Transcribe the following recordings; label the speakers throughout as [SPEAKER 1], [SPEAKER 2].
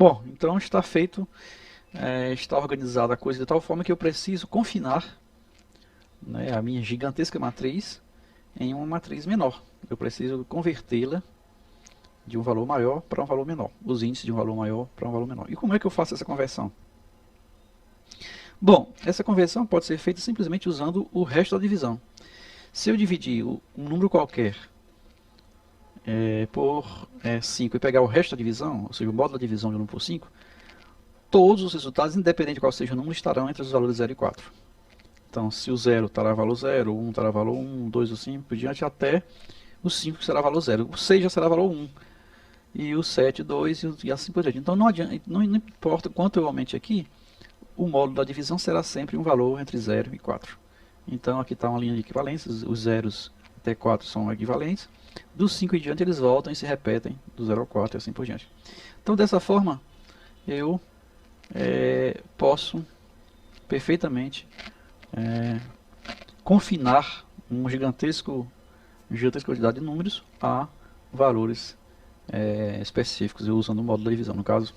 [SPEAKER 1] Bom, então está feito, está organizada a coisa de tal forma que eu preciso confinar, né, a minha gigantesca matriz em uma matriz menor. Eu preciso convertê-la de um valor maior para um valor menor, os índices de um valor maior para um valor menor. E como é que eu faço essa conversão? Bom, essa conversão pode ser feita simplesmente usando o resto da divisão. Se eu dividir um número qualquer por 5 e pegar o resto da divisão, ou seja, o módulo da divisão de 1 por 5, todos os resultados, independente de qual seja o número, estarão entre os valores 0 e 4. Então, se o 0 estará valor 0, o 1 estará valor 1, o 2 o 5, por diante, até o 5 que será valor 0. O 6 já será valor 1, e o 7, 2 e assim por diante. Então, não importa quanto eu aumente aqui, o módulo da divisão será sempre um valor entre 0 e 4. Então, aqui está uma linha de equivalências, os zeros até 4 são equivalentes. Do 5 em diante, eles voltam e se repetem do 0 ao 4 e assim por diante. Então, dessa forma, eu posso perfeitamente confinar uma gigantesca quantidade de números a valores específicos, eu usando o módulo da divisão. No caso,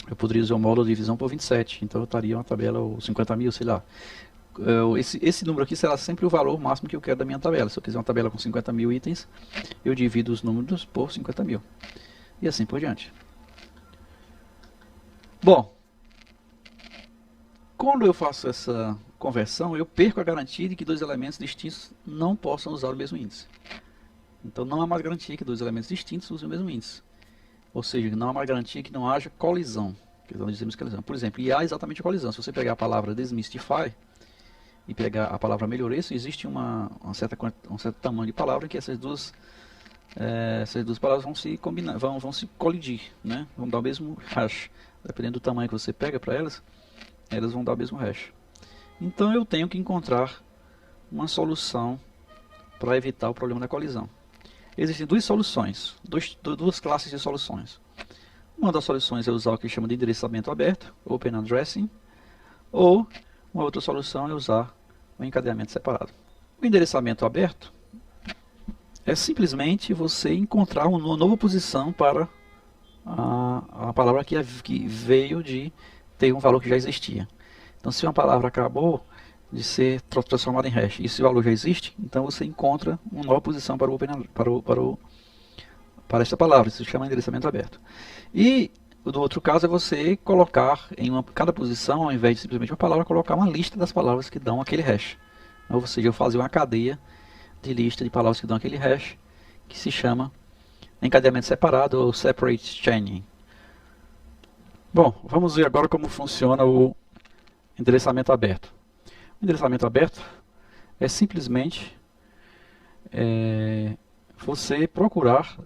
[SPEAKER 1] eu poderia usar o módulo de divisão por 27, então eu estaria uma tabela, ou 50 mil, sei lá. Esse número aqui será sempre o valor máximo que eu quero da minha tabela. Se eu quiser uma tabela com 50 mil itens, eu divido os números por 50 mil. E assim por diante. Bom, quando eu faço essa conversão, eu perco a garantia de que dois elementos distintos não possam usar o mesmo índice. Então não há mais garantia que dois elementos distintos usem o mesmo índice. Ou seja, não há mais garantia que não haja colisão. Que nós dizemos colisão. Por exemplo, e há exatamente a colisão. Se você pegar a palavra desmystify e pegar a palavra melhoreço, existe um certo tamanho de palavra em que essas duas palavras vão se combinar, vão se colidir, né? Vão dar o mesmo hash. Dependendo do tamanho que você pega para elas, elas vão dar o mesmo hash. Então eu tenho que encontrar uma solução para evitar o problema da colisão. Existem duas soluções, duas classes de soluções. Uma das soluções é usar o que chama de endereçamento aberto, Open Addressing, ou uma outra solução é usar o encadeamento separado. O endereçamento aberto é simplesmente você encontrar uma nova posição para a palavra que veio de ter um valor que já existia. Então, se uma palavra acabou de ser transformada em hash e esse valor já existe, então você encontra uma nova posição para esta palavra. Isso se chama endereçamento aberto. E do outro caso é você colocar em cada posição, ao invés de simplesmente uma palavra, colocar uma lista das palavras que dão aquele hash. Ou seja, eu fazer uma cadeia de lista de palavras que dão aquele hash, que se chama encadeamento separado ou separate chaining. Bom, vamos ver agora como funciona o endereçamento aberto. O endereçamento aberto é simplesmente você procurar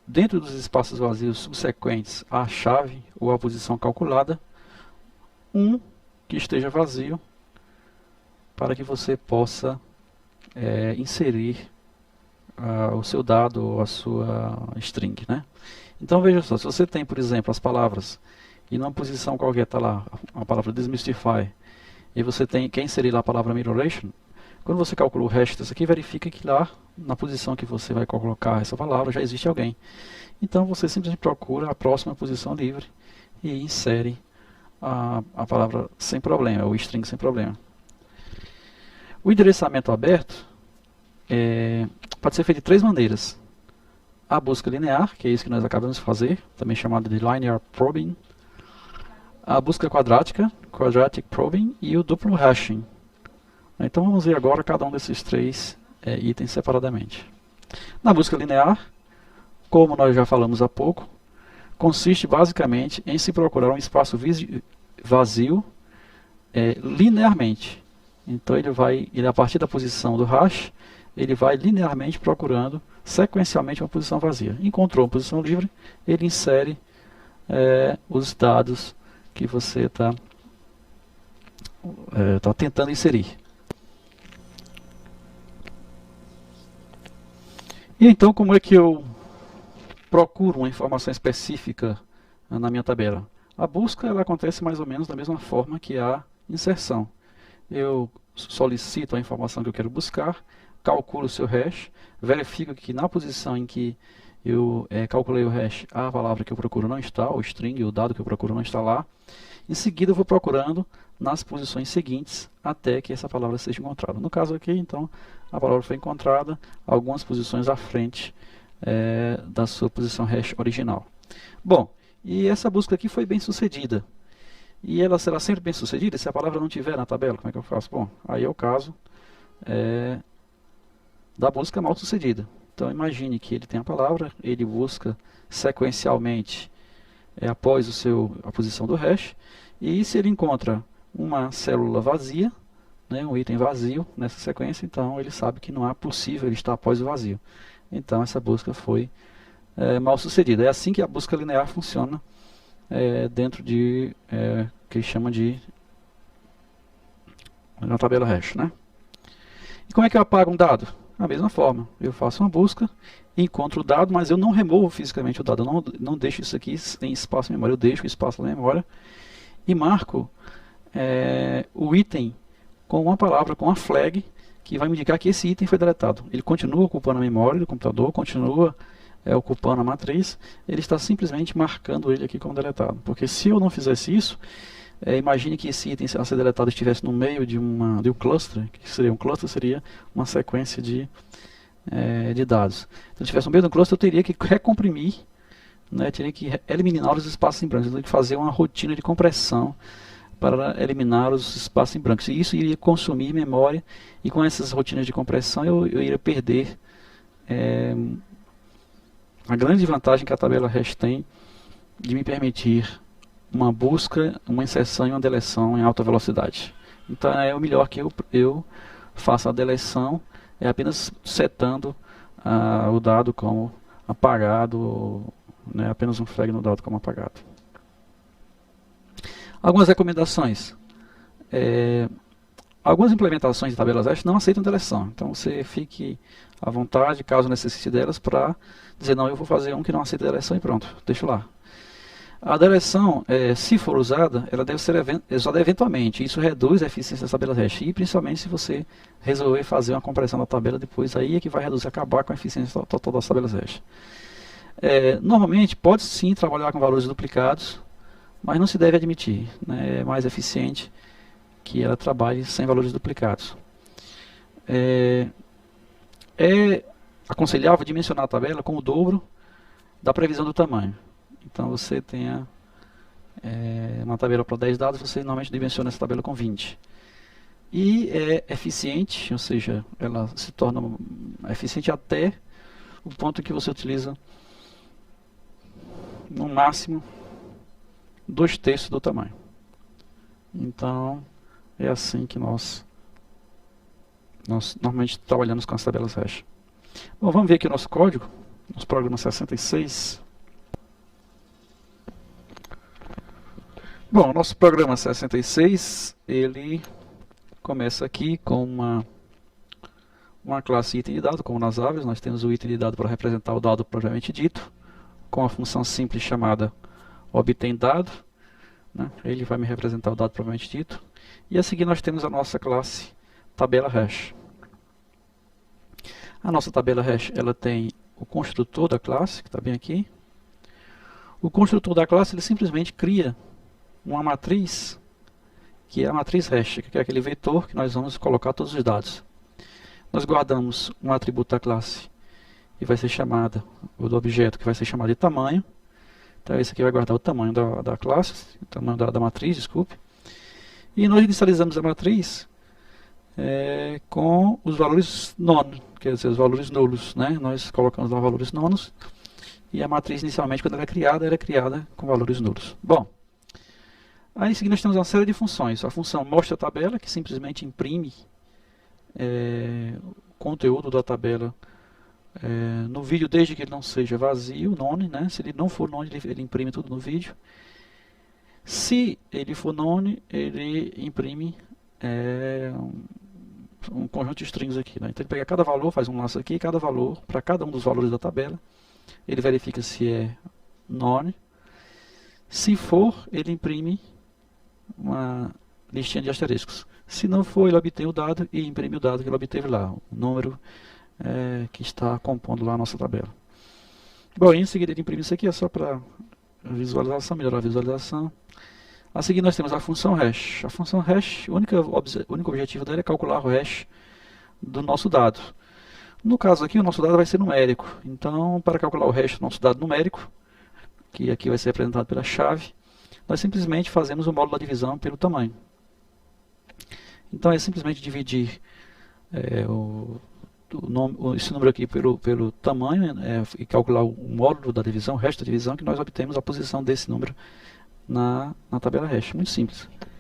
[SPEAKER 1] dentro dos espaços vazios subsequentes à chave ou à posição calculada, um que esteja vazio para que você possa inserir o seu dado ou a sua string, né? Então veja só, se você tem, por exemplo, as palavras e numa posição qualquer está lá a palavra desmystify e você quer inserir lá a palavra melhoration, quando você calcula o hash disso aqui, verifica que lá na posição que você vai colocar essa palavra já existe alguém. Então você simplesmente procura a próxima posição livre e insere a palavra sem problema, o string sem problema. O endereçamento aberto pode ser feito de três maneiras. A busca linear, que é isso que nós acabamos de fazer, também chamado de linear probing. A busca quadrática, quadratic probing, e o duplo hashing. Então vamos ver agora cada um desses três itens separadamente. Na busca linear, como nós já falamos há pouco, consiste basicamente em se procurar um espaço vazio linearmente. Então ele a partir da posição do hash, ele vai linearmente procurando sequencialmente uma posição vazia. Encontrou uma posição livre, ele insere os dados que você está tentando inserir. E então, como é que eu procuro uma informação específica na minha tabela? A busca ela acontece mais ou menos da mesma forma que a inserção. Eu solicito a informação que eu quero buscar, calculo o seu hash, verifico que na posição em que eu calculei o hash, a palavra que eu procuro não está, o string, o dado que eu procuro não está lá. Em seguida eu vou procurando nas posições seguintes até que essa palavra seja encontrada. No caso aqui, então, a palavra foi encontrada algumas posições à frente da sua posição hash original. Bom, e essa busca aqui foi bem sucedida. E ela será sempre bem sucedida se a palavra não estiver na tabela. Como é que eu faço? Bom, aí é o caso da busca mal sucedida. Então imagine que ele tem a palavra, ele busca sequencialmente após a posição do hash, e se ele encontra uma célula vazia, né, um item vazio nessa sequência, então ele sabe que não é possível ele estar após o vazio. Então essa busca foi mal sucedida. É assim que a busca linear funciona dentro de que ele chama de uma tabela hash, né? E como é que eu apago um dado? Da mesma forma, eu faço uma busca, encontro o dado, mas eu não removo fisicamente o dado, eu não deixo isso aqui em espaço de memória, eu deixo o espaço na memória e marco o item com uma palavra, com uma flag, que vai me indicar que esse item foi deletado. Ele continua ocupando a memória do computador, continua ocupando a matriz, ele está simplesmente marcando ele aqui como deletado. Porque se eu não fizesse isso, imagine que esse item a ser deletado estivesse no meio de um cluster. O que seria um cluster? Seria uma sequência de dados. Então, se estivesse no meio de um cluster, eu teria que recomprimir, né, teria que eliminar os espaços em branco. Eu teria que fazer uma rotina de compressão para eliminar os espaços em branco. E isso iria consumir memória, e com essas rotinas de compressão eu iria perder a grande vantagem que a tabela hash tem de me permitir uma busca, uma inserção e uma deleção em alta velocidade. Então é o melhor que eu faça a deleção apenas setando o dado como apagado, né, apenas um flag no dado como apagado. Algumas recomendações. Algumas implementações de tabelas hash não aceitam deleção, então você fique à vontade, caso necessite delas, para dizer, não, eu vou fazer um que não aceita deleção e pronto, deixo lá. A deleção, se for usada, ela deve ser usada eventualmente. Isso reduz a eficiência das tabelas hash, e principalmente se você resolver fazer uma compressão da tabela depois, aí é que vai reduzir, acabar com a eficiência total das tabelas hash. Normalmente, pode sim trabalhar com valores duplicados, mas não se deve admitir, né? É mais eficiente que ela trabalhe sem valores duplicados. É aconselhável dimensionar a tabela com o dobro da previsão do tamanho. Então você tenha uma tabela para 10 dados, você normalmente dimensiona essa tabela com 20. E é eficiente, ou seja, ela se torna eficiente até o ponto em que você utiliza no máximo 2/3 do tamanho. Então é assim que nós normalmente trabalhamos com as tabelas hash. Bom, vamos ver aqui o nosso código, nosso programa 66. Bom, nosso programa 66, ele começa aqui com uma classe item de dado, como nas aves. Nós temos o item de dado para representar o dado propriamente dito, com a função simples chamada obtém dado, né? Ele vai me representar o dado propriamente dito. E a seguir nós temos a nossa classe tabela hash. A nossa tabela hash, ela tem o construtor da classe, que está bem aqui. O construtor da classe, ele simplesmente cria uma matriz, que é a matriz hash, que é aquele vetor que nós vamos colocar todos os dados. Nós guardamos um atributo da classe, que vai ser chamado, ou do objeto, que vai ser chamado de tamanho. Então esse aqui vai guardar o tamanho da classe, o tamanho da matriz, desculpe. E nós inicializamos a matriz com os valores non, quer dizer, os valores nulos, né? Nós colocamos lá valores nonos, e a matriz inicialmente, quando ela é criada com valores nulos. Bom, aí em seguida nós temos uma série de funções. A função mostra a tabela, que simplesmente imprime o conteúdo da tabela no vídeo, desde que ele não seja vazio, none, né? Se ele não for none, ele imprime tudo no vídeo. Se ele for none, ele imprime um conjunto de strings aqui, né? Então ele pega cada valor, faz um laço aqui, e cada valor, para cada um dos valores da tabela, ele verifica se é none. Se for, ele imprime uma listinha de asteriscos. Se não for, ele obtém o dado e imprime o dado que ele obteve lá, o número que está compondo lá a nossa tabela. Bom, em seguida de imprimir isso aqui é só para visualização, melhorar a visualização. A seguir nós temos a função hash. A função hash, o único objetivo dela é calcular o hash do nosso dado. No caso aqui, o nosso dado vai ser numérico. Então, para calcular o hash do nosso dado numérico, que aqui vai ser apresentado pela chave, nós simplesmente fazemos o módulo da divisão pelo tamanho. Então, é simplesmente dividir esse número aqui pelo tamanho e calcular o módulo da divisão, o resto da divisão, que nós obtemos a posição desse número na tabela hash. Muito simples.